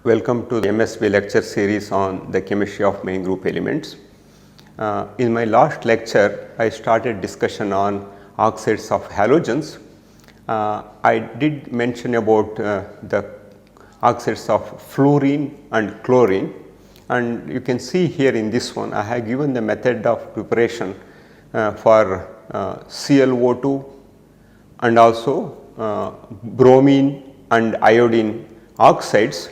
Welcome to the MSB lecture series on the chemistry of main group elements. In my last lecture, I started discussion on oxides of halogens. I did mention about the oxides of fluorine and chlorine, and you can see here in this one I have given the method of preparation for ClO2 and also bromine and iodine oxides.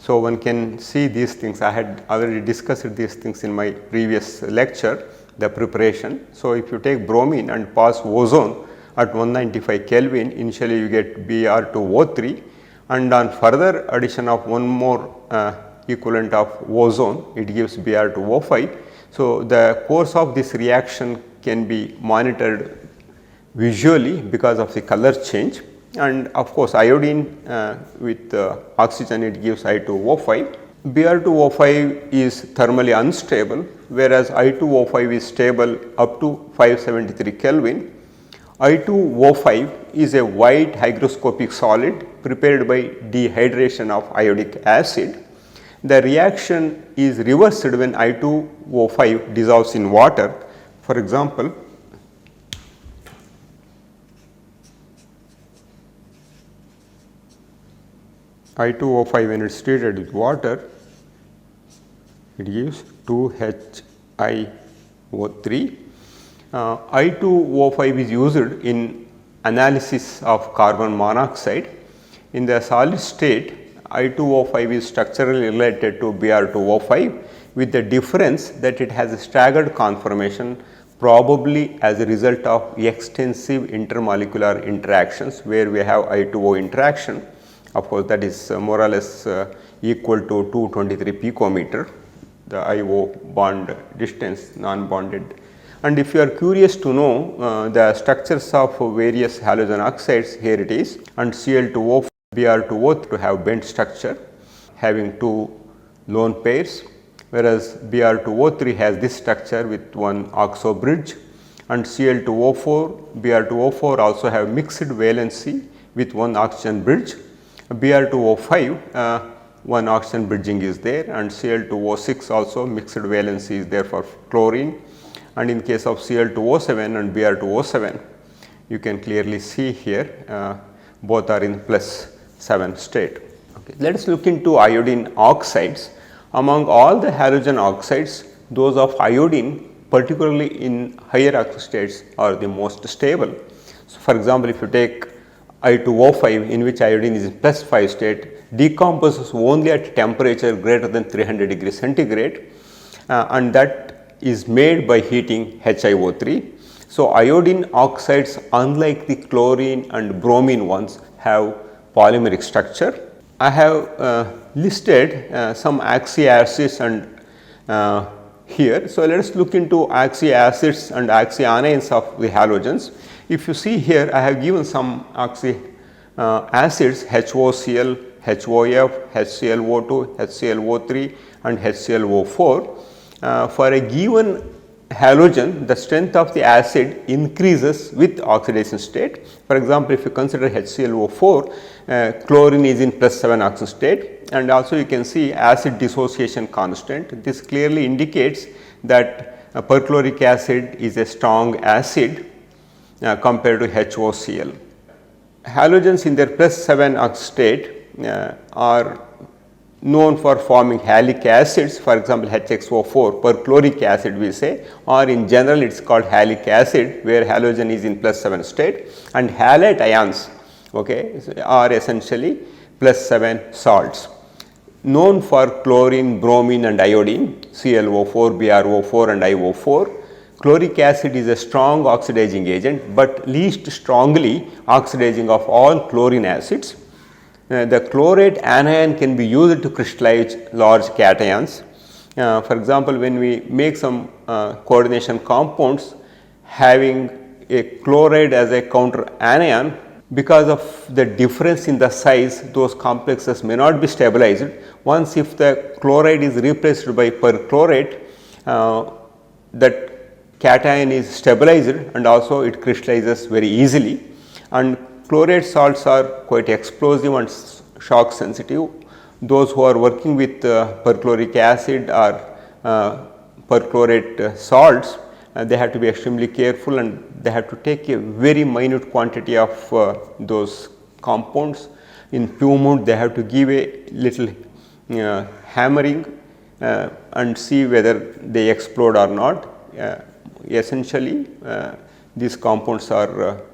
So, one can see these things. I had already discussed these things in my previous lecture, the preparation. So, if you take bromine and pass ozone at 195 Kelvin, initially you get Br2O3, and on further addition of one more equivalent of ozone, it gives Br2O5. So, the course of this reaction can be monitored visually because of the color change. And of course, iodine with oxygen, it gives I2O5. Br2O5 is thermally unstable, whereas I2O5 is stable up to 573 Kelvin. I2O5 is a white hygroscopic solid prepared by dehydration of iodic acid. The reaction is reversed when I2O5 dissolves in water. For example, I2O5 when it is treated with water, it gives 2HiO3. I2O5 is used in analysis of carbon monoxide. In the solid state, I2O5 is structurally related to Br2O5 with the difference that it has a staggered conformation, probably as a result of extensive intermolecular interactions where we have I2O interaction. Of course, that is more or less equal to 223 picometer, the IO bond distance, non-bonded. And if you are curious to know the structures of various halogen oxides, here it is, and Cl2O, Br2O to have bent structure having two lone pairs, whereas Br2O3 has this structure with one oxo bridge, and Cl2O4, Br2O4 also have mixed valency with one oxygen bridge. Br2O5 one oxygen bridging is there, and Cl2O6 also mixed valency is there for chlorine, and in case of Cl2O7 and Br2O7 you can clearly see here both are in +7 state. Okay. Let us look into iodine oxides. Among all the halogen oxides, those of iodine, particularly in higher oxide states, are the most stable. So, for example, if you take I2O5 in which iodine is in +5 state, decomposes only at temperature greater than 300 degrees centigrade, and that is made by heating HiO3. So, iodine oxides, unlike the chlorine and bromine ones, have polymeric structure. I have listed some oxyacids and here. So, let us look into oxyacids and oxyanions of the halogens. If you see here, I have given some acids HOCl, HOF, HClO2, HClO3 and HClO4. For a given halogen, the strength of the acid increases with oxidation state. For example, if you consider HClO4, chlorine is in +7 oxidation state, and also you can see acid dissociation constant. This clearly indicates that perchloric acid is a strong acid compared to HOCl. Halogens in their +7 oxidation state are known for forming halic acids, for example, HXO4 perchloric acid we say, or in general it is called halic acid where halogen is in +7 state, and halite ions are essentially +7 salts. Known for chlorine, bromine and iodine, ClO4, BrO4 and IO4. Chloric acid is a strong oxidizing agent, but least strongly oxidizing of all chlorine acids. The chlorate anion can be used to crystallize large cations. For example, when we make some coordination compounds having a chloride as a counter anion, because of the difference in the size, those complexes may not be stabilized. Once if the chloride is replaced by perchlorate, that cation is stabilized and also it crystallizes very easily, and chlorate salts are quite explosive and shock sensitive. those who are working with perchloric acid or perchlorate salts, they have to be extremely careful, and they have to take a very minute quantity of those compounds. In few minutes they have to give a little hammering and see whether they explode or not. Essentially these compounds are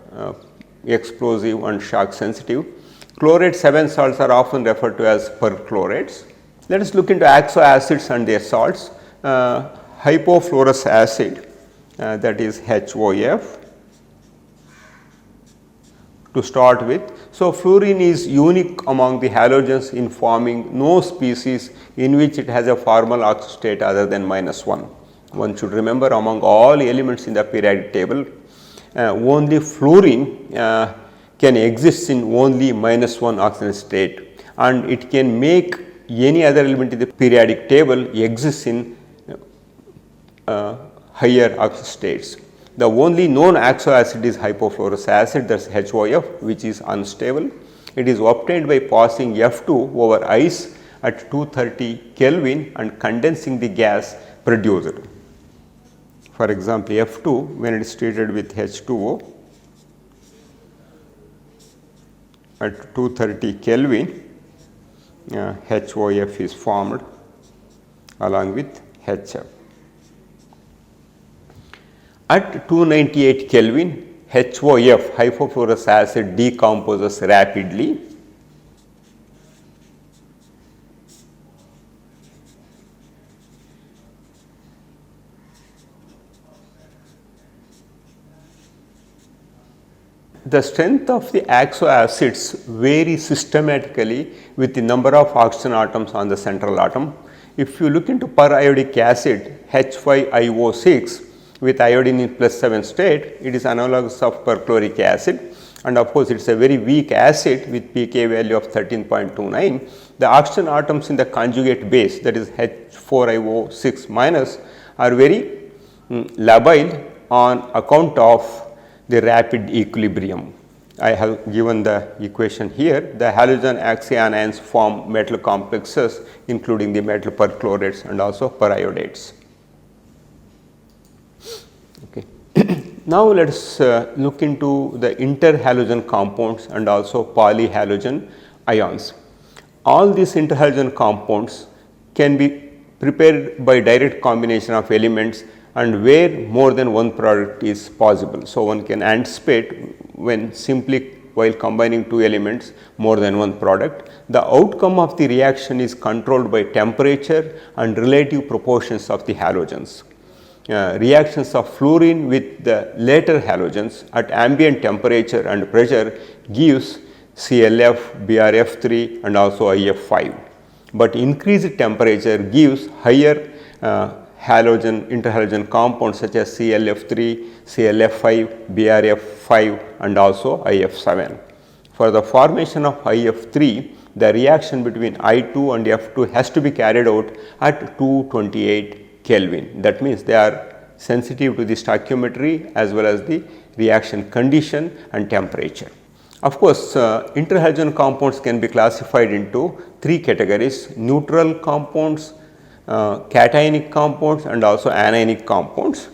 explosive and shock sensitive. Chlorate 7 salts are often referred to as perchlorates. Let us look into oxo acids and their salts. Hypofluorous acid, that is HOF to start with. So, fluorine is unique among the halogens in forming no species in which it has a formal oxo state other than -1. One should remember, among all elements in the periodic table, only fluorine can exist in only -1 oxidation state, and it can make any other element in the periodic table exists in higher oxo states. The only known oxo acid is hypofluorous acid, that is HOF, which is unstable. It is obtained by passing F2 over ice at 230 Kelvin and condensing the gas produced. For example, F2, when it is treated with H2O at 230 Kelvin, HOF is formed along with HF. At 298 Kelvin, HOF, hypofluorous acid, decomposes rapidly. The strength of the oxo acids vary systematically with the number of oxygen atoms on the central atom. If you look into periodic acid H5IO6 with iodine in +7 state, it is analogous of perchloric acid, and of course, it is a very weak acid with pK value of 13.29. The oxygen atoms in the conjugate base, that is H4IO6 minus, are very labile on account of the rapid equilibrium. I have given the equation here. The halogen oxyanions form metal complexes, including the metal perchlorates and also periodates. Okay. Now, let us look into the interhalogen compounds and also polyhalogen ions. All these interhalogen compounds can be prepared by direct combination of elements, and where more than one product is possible. So, one can anticipate when simply while combining two elements more than one product. The outcome of the reaction is controlled by temperature and relative proportions of the halogens. Reactions of fluorine with the later halogens at ambient temperature and pressure gives CLF, BRF3 and also IF5, but increased temperature gives higher interhalogen compounds such as CLF3, CLF5, BRF5 and also IF7. For the formation of IF3, the reaction between I2 and F2 has to be carried out at 228 Kelvin. That means they are sensitive to the stoichiometry as well as the reaction condition and temperature. Of course, interhalogen compounds can be classified into three categories: neutral compounds, cationic compounds and also anionic compounds.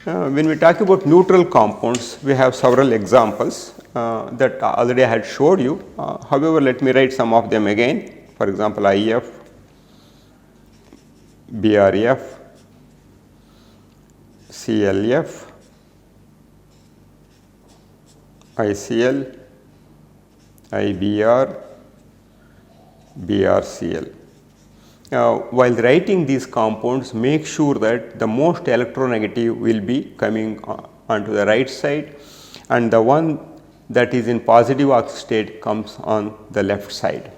When we talk about neutral compounds, we have several examples that already I had showed you. However, let me write some of them again. For example, IF, BRF, CLF, ICL, IBR, BRCL. While writing these compounds, make sure that the most electronegative will be coming onto the right side, and the one that is in positive oxo state comes on the left side.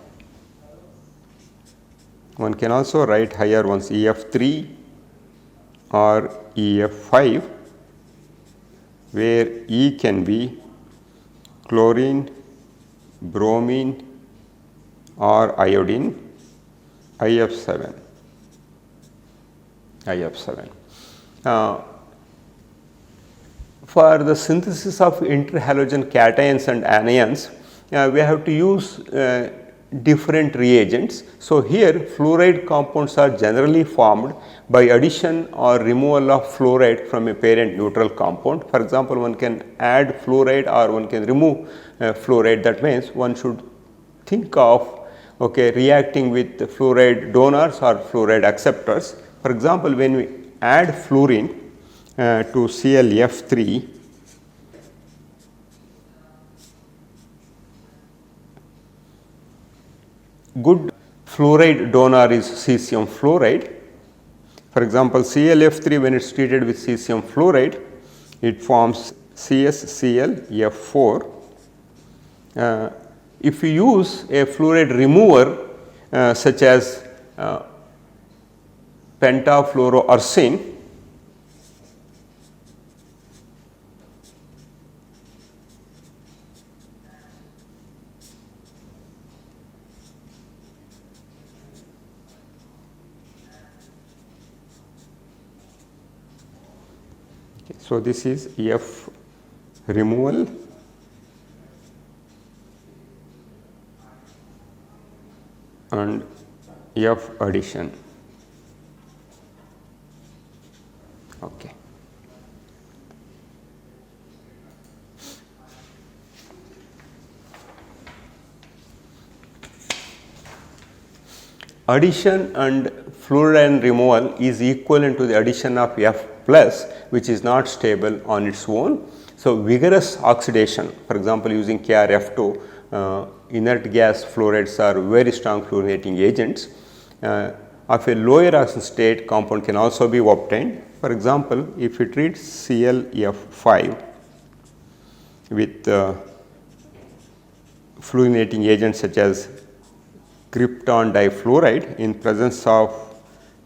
One can also write higher ones, EF3 or EF5, where E can be chlorine, bromine or iodine. IF7. For the synthesis of interhalogen cations and anions, we have to use different reagents. So, here fluoride compounds are generally formed by addition or removal of fluoride from a parent neutral compound. For example, one can add fluoride or one can remove fluoride. That means one should think of reacting with fluoride donors or fluoride acceptors. For example, when we add fluorine to ClF3, good fluoride donor is cesium fluoride. For example, ClF3 when it is treated with cesium fluoride, it forms CsClF4. If you use a fluoride remover such as pentafluoroarsine, so this is F removal and F addition. Okay. Addition and fluoride removal is equivalent to the addition of F plus, which is not stable on its own. So, vigorous oxidation, for example, using KrF2, inert gas fluorides are very strong fluorinating agents. Of a lower oxidation state, compound can also be obtained. For example, if you treat ClF5 with fluorinating agents such as krypton difluoride in presence of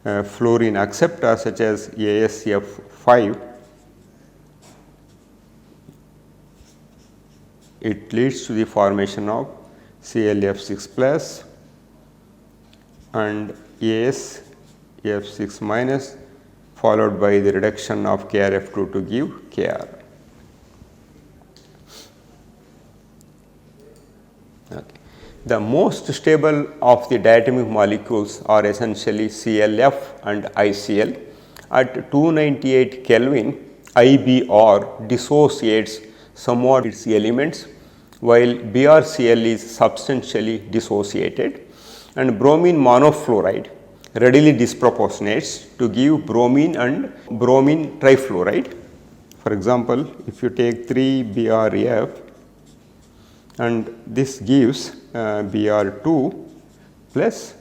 fluorine acceptor such as AsF5, it leads to the formation of ClF6 plus and AsF6 minus, followed by the reduction of KrF2 to give Kr. Okay. The most stable of the diatomic molecules are essentially ClF and ICl. At 298 Kelvin, IBr dissociates somewhat its elements, while BrCl is substantially dissociated, and bromine monofluoride readily disproportionates to give bromine and bromine trifluoride. For example, if you take 3BrF and this gives Br2 plus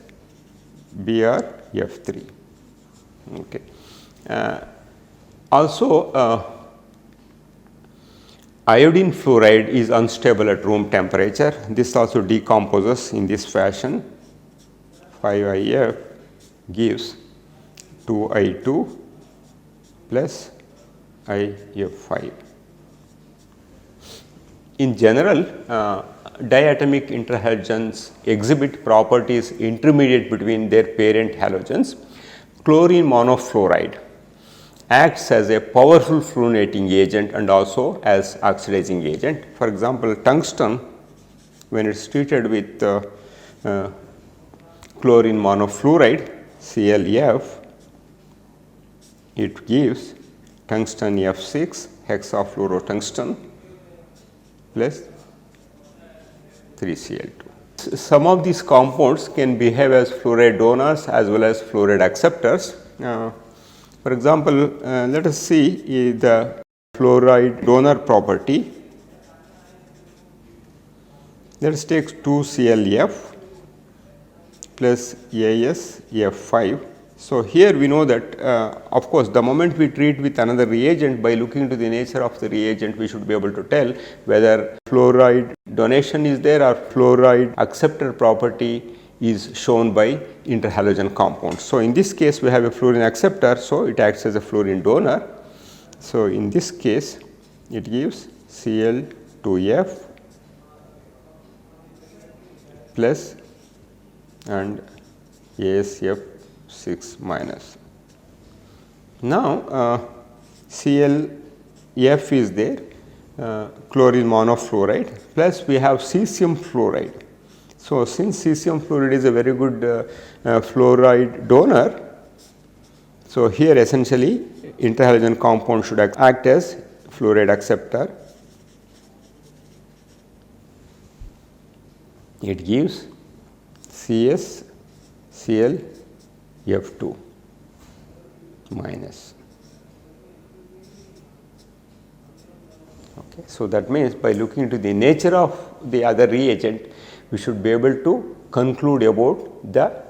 BrF3. Okay. Also, iodine fluoride is unstable at room temperature. This also decomposes in this fashion. 5IF gives 2I2 plus IF5. In general, diatomic interhalogens exhibit properties intermediate between their parent halogens. Chlorine monofluoride acts as a powerful fluorinating agent and also as oxidizing agent. For example, tungsten, when it is treated with chlorine monofluoride ClF, it gives tungsten F6 hexafluorotungsten plus 3Cl2. Some of these compounds can behave as fluoride donors as well as fluoride acceptors. For example, let us see the fluoride donor property. Let us take 2ClF plus AsF5. So, here we know that of course, the moment we treat with another reagent, by looking into the nature of the reagent, we should be able to tell whether fluoride donation is there or fluoride acceptor property is shown by interhalogen compounds. So, in this case we have a fluorine acceptor, so it acts as a fluorine donor. So, in this case it gives Cl2F plus and AsF6 minus. Now, ClF is there, chlorine monofluoride, plus we have cesium fluoride. So, since cesium fluoride is a very good fluoride donor, so here essentially interhalogen compound should act as fluoride acceptor. It gives CS Cl F2 minus. Okay. So, that means by looking into the nature of the other reagent, we should be able to conclude about the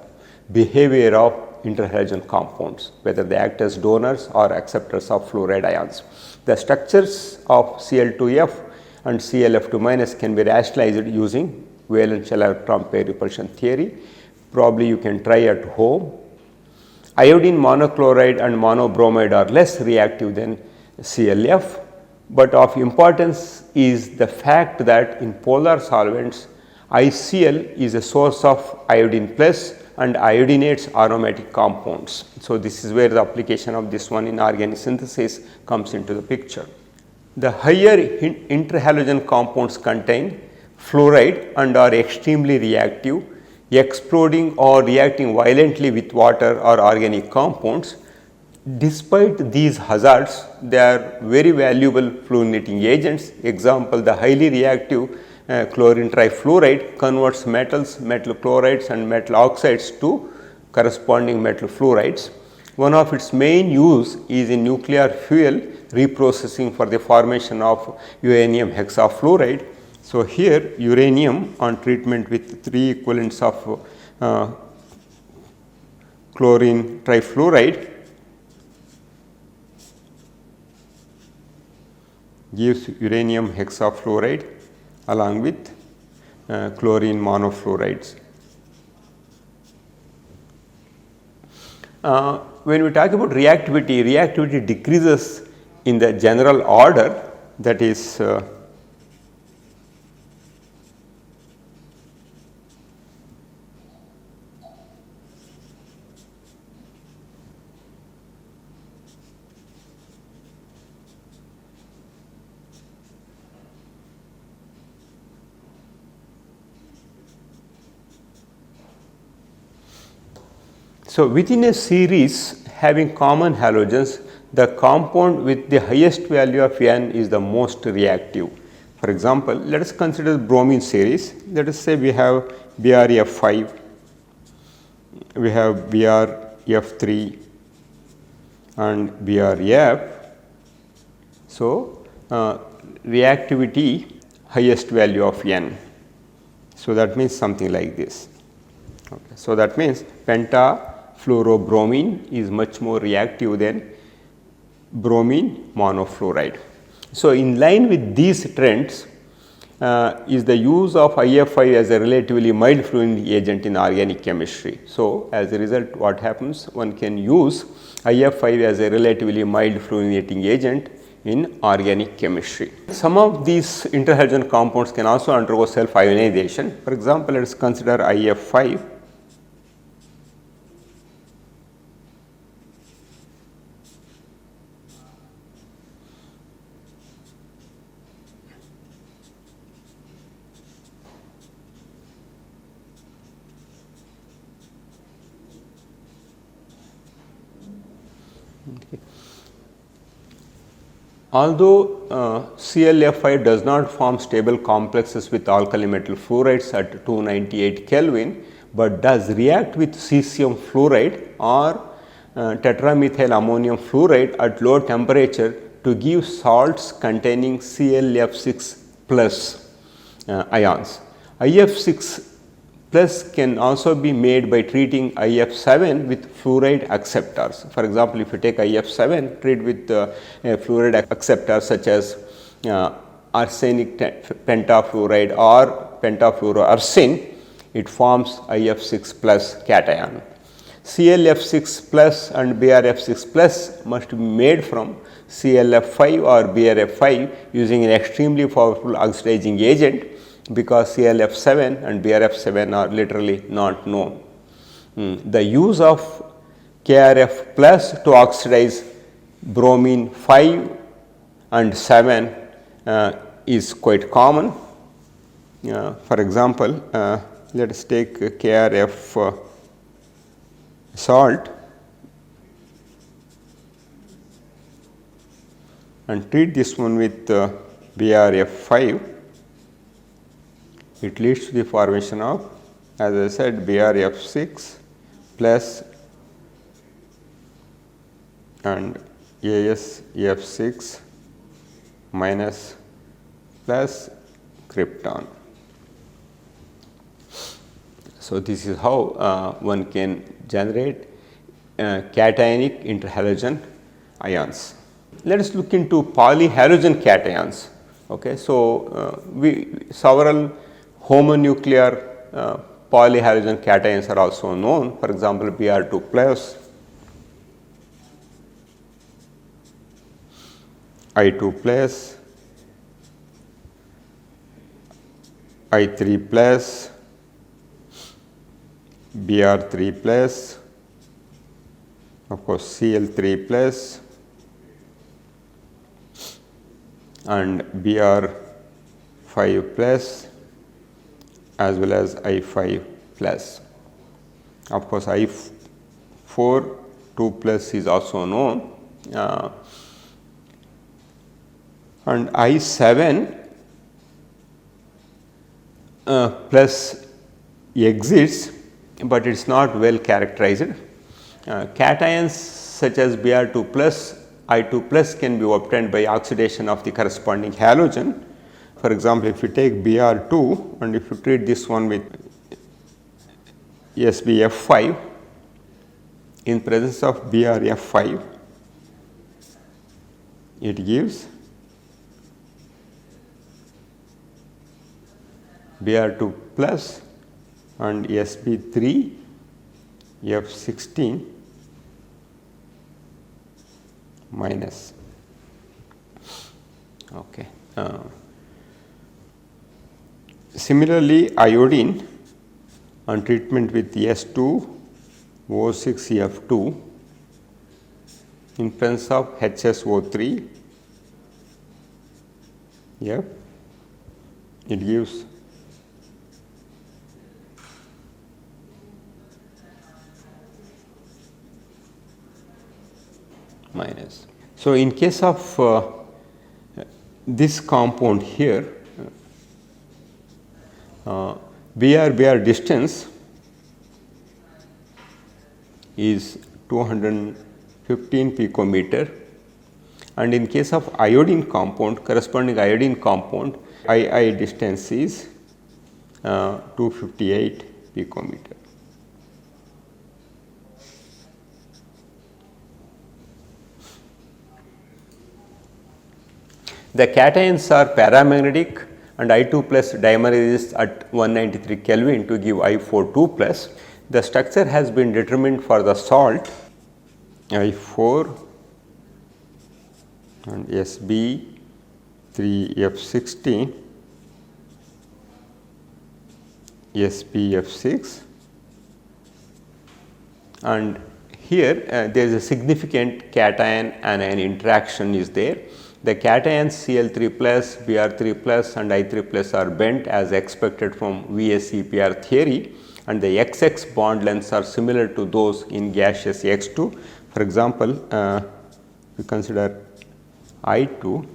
behavior of interhalogen compounds, whether they act as donors or acceptors of fluoride ions. The structures of Cl2F and ClF2 minus can be rationalized using valence electron pair repulsion theory. Probably you can try at home. Iodine monochloride and monobromide are less reactive than ClF, but of importance is the fact that in polar solvents, ICl is a source of iodine plus and iodinates aromatic compounds. So, this is where the application of this one in organic synthesis comes into the picture. The higher interhalogen compounds contain fluoride and are extremely reactive, exploding or reacting violently with water or organic compounds. Despite these hazards, they are very valuable fluorinating agents. Example, the highly reactive chlorine trifluoride converts metals, metal chlorides and metal oxides to corresponding metal fluorides. One of its main use is in nuclear fuel reprocessing for the formation of uranium hexafluoride. So, here uranium on treatment with 3 equivalents of chlorine trifluoride gives uranium hexafluoride along with chlorine monofluorides. When we talk about reactivity, reactivity decreases in the general order, that is so, within a series having common halogens, the compound with the highest value of N is the most reactive. For example, let us consider the bromine series. Let us say we have BrF5, we have BrF3 and BrF. So, reactivity highest value of N. So, that means something like this. Okay. So, that means pentafluorobromine is much more reactive than bromine monofluoride. So, in line with these trends is the use of IF5 as a relatively mild fluorinating agent in organic chemistry. So, as a result, what happens, one can use IF5 as a relatively mild fluorinating agent in organic chemistry. Some of these interhalogen compounds can also undergo self ionization. For example, let us consider IF5. Okay. Although ClF5 does not form stable complexes with alkali metal fluorides at 298 Kelvin, but does react with cesium fluoride or tetramethyl ammonium fluoride at low temperature to give salts containing ClF6 plus ions. IF6 plus can also be made by treating IF7 with fluoride acceptors. For example, if you take IF7, treat with a fluoride acceptor such as arsenic pentafluoride or pentafluoroarsine, it forms IF6 plus cation. ClF6 plus and BrF6 plus must be made from ClF5 or BrF5 using an extremely powerful oxidizing agent, because ClF7 and BrF7 are literally not known. The use of KrF plus to oxidize bromine 5 and 7 is quite common. For example, let us take KrF salt and treat this one with BrF5, it leads to the formation of, as I said, BrF6 plus and AsF6 minus plus krypton. So, this is how one can generate cationic interhalogen ions. Let us look into polyhalogen cations. Okay. So, several homonuclear polyhalogen cations are also known, for example, Br2 plus, I2 plus, I3 plus, Br3 plus, of course Cl3 plus and Br5 plus as well as I5 plus. Of course, I4 2 plus is also known and I7 plus exists, but it is not well characterized. Cations such as Br2 plus, I2 plus can be obtained by oxidation of the corresponding halogen. For example, if you take Br2 and if you treat this one with SbF5, in presence of BrF5, it gives Br2 plus and Sb3 F16 minus. Okay. Similarly, iodine on treatment with S2O6F2 in presence of HSO3 F, it gives minus. So, in case of this compound here, Br distance is 215 picometer, and in case of iodine compound, corresponding iodine compound, II distance is 258 picometer. The cations are paramagnetic and I2 plus dimer is at 193 Kelvin to give I4 2 plus. The structure has been determined for the salt I4 and Sb3F16, SbF6, and here there is a significant cation anion interaction is there. The cations Cl3 plus, Br3 plus and I3 plus are bent as expected from VSEPR theory, and the XX bond lengths are similar to those in gaseous X2. For example, we consider I2,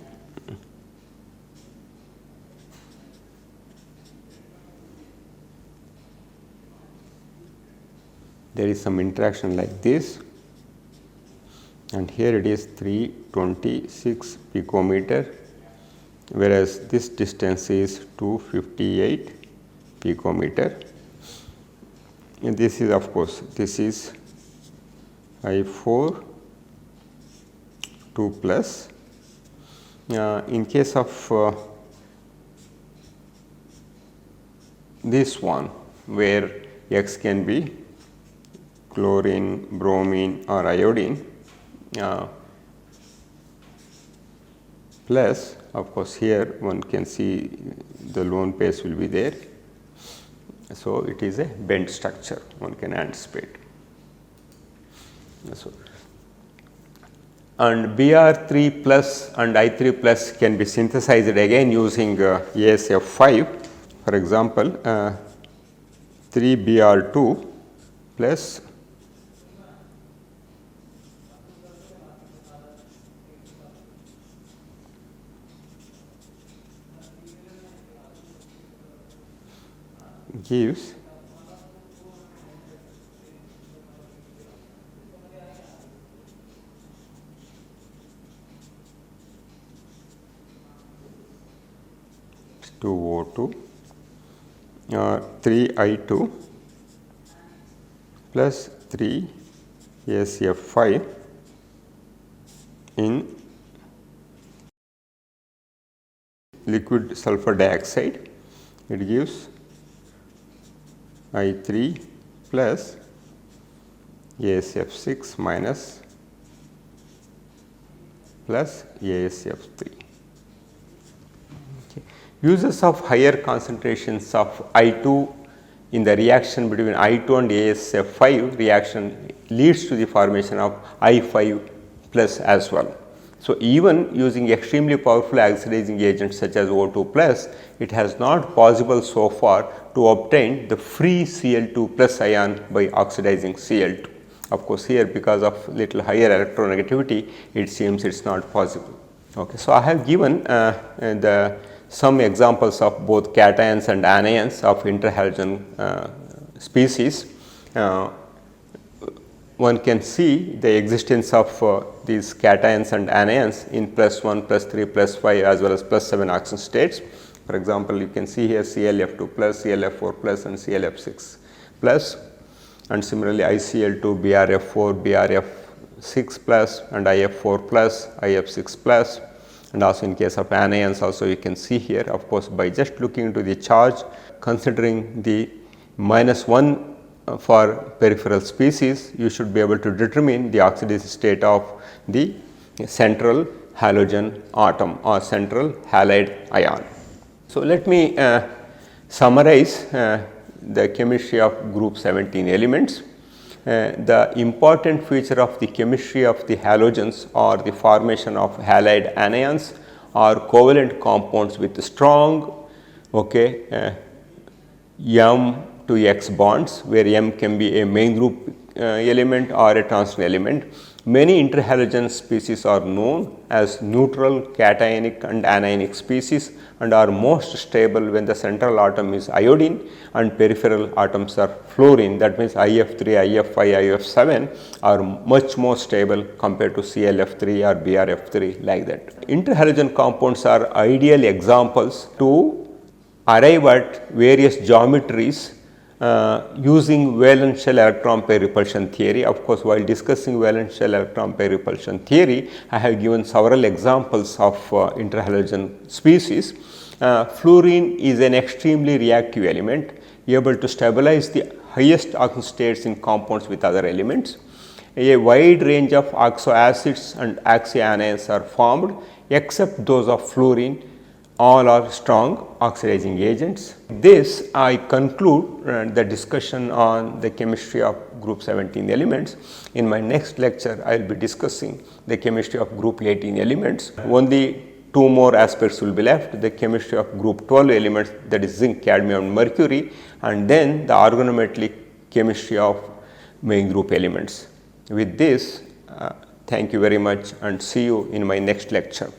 there is some interaction like this, and here it is 326 picometer, whereas this distance is 258 picometer. And this is, of course, this is I4 2 plus. In case of this one, where X can be chlorine, bromine or iodine, plus, of course, here one can see the lone pair will be there. So, it is a bent structure, one can anticipate. So, and Br3 plus and I3 plus can be synthesized again using ASF5. For example, 3Br2 plus gives 2O2 3I2 plus 3SF5 in liquid sulfur dioxide. It gives I3 plus ASF6 minus plus ASF3. Okay. Uses of higher concentrations of I2 in the reaction between I2 and ASF5 reaction leads to the formation of I5 plus as well. So, even using extremely powerful oxidizing agents such as O2 plus, it has not possible so far to obtain the free Cl2 plus ion by oxidizing Cl2. Of course, here because of little higher electronegativity, it seems it is not possible. Okay. So, I have given some examples of both cations and anions of interhalogen species. One can see the existence of these cations and anions in +1, +3, +5 as well as +7 oxidation states. For example, you can see here ClF2 plus, ClF4 plus and ClF6 plus, and similarly ICl2, BrF4, BrF6 plus and IF4 plus, IF6 plus, and also in case of anions also you can see here. Of course, by just looking into the charge, considering the -1 for peripheral species, you should be able to determine the oxidative state of the central halogen atom or central halide ion. So, let me summarize the chemistry of group 17 elements. The important feature of the chemistry of the halogens or the formation of halide anions or covalent compounds with strong M to X bonds, where M can be a main group element or a transition element. Many interhalogen species are known as neutral, cationic and anionic species and are most stable when the central atom is iodine and peripheral atoms are fluorine. That means IF3, IF5, IF7 are much more stable compared to ClF3 or BrF3, like that. Interhalogen compounds are ideal examples to arrive at various geometries using valence shell electron pair repulsion theory. Of course, while discussing valence shell electron pair repulsion theory, I have given several examples of interhalogen species. Fluorine is an extremely reactive element, able to stabilize the highest oxidation states in compounds with other elements. A wide range of oxoacids and oxyanions are formed except those of fluorine. All are strong oxidizing agents. This I conclude the discussion on the chemistry of group 17 elements. In my next lecture, I will be discussing the chemistry of group 18 elements. Only two more aspects will be left: the chemistry of group 12 elements, that is zinc, cadmium and mercury, and then the organometallic chemistry of main group elements. With this, thank you very much and see you in my next lecture.